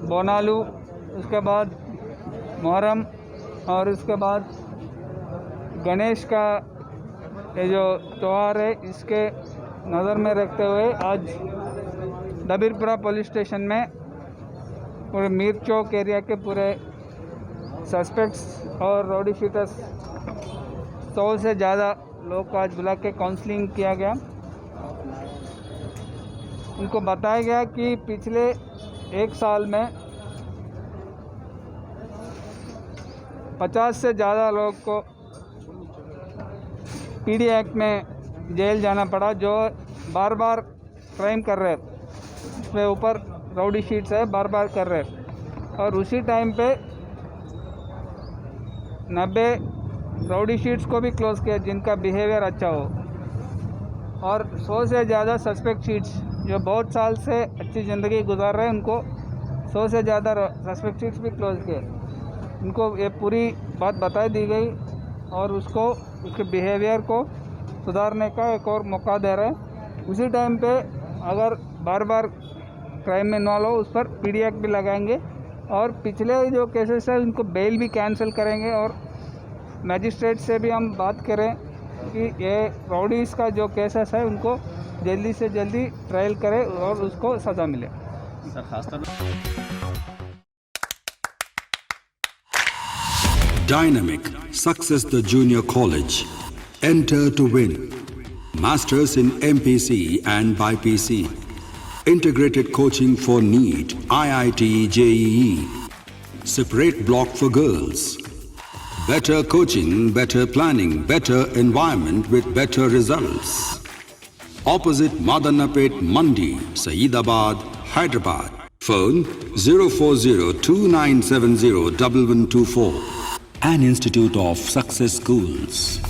बोनालू, उसके बाद मुहर्रम और उसके बाद गणेश का ये जो त्यौहार है, इसके नज़र में रखते हुए आज दबीरपुरा पुलिस स्टेशन में पूरे मीर चौक एरिया के पूरे सस्पेक्ट्स और रॉडी शीटर्स 100 से ज़्यादा लोग को आज बुला के काउंसलिंग किया गया। उनको बताया गया कि पिछले एक साल में 50 से ज़्यादा लोग को पीडी एक्ट में जेल जाना पड़ा, जो बार बार क्राइम कर रहे, उसमें ऊपर राउडी शीट्स है, बार बार कर रहे। और उसी टाइम पे 90 राउडी शीट्स को भी क्लोज किया जिनका बिहेवियर अच्छा हो, और 100 से ज़्यादा सस्पेक्ट शीट्स जो बहुत साल से अच्छी ज़िंदगी गुजार रहे हैं, उनको 100 से ज़्यादा सस्पेक्ट शीट्स भी क्लोज किए। उनको ये पूरी बात बता दी गई और उसको उसके बिहेवियर को सुधारने का एक और मौका दे रहे हैं। उसी टाइम पे अगर बार बार क्राइम में इन्वॉल्व हो, उस पर पीडी एक्ट भी लगाएंगे और पिछले जो केसेस है उनको बेल भी कैंसिल करेंगे। और मैजिस्ट्रेट से भी हम बात करें कि ये राउडीज़ का जो केसेस है उनको जल्दी से जल्दी ट्रायल करें और उसको सज़ा मिले। सर खासतौर Dynamic Success the Junior College. Enter to win. Masters in MPC and BPC. Integrated coaching for NEET, IIT, JEE. Separate block for girls. Better coaching, better planning, better environment with better results. Opposite Madanapet Mandi, Saeedabad, Hyderabad. Phone 04029701124. An Institute of Success Schools.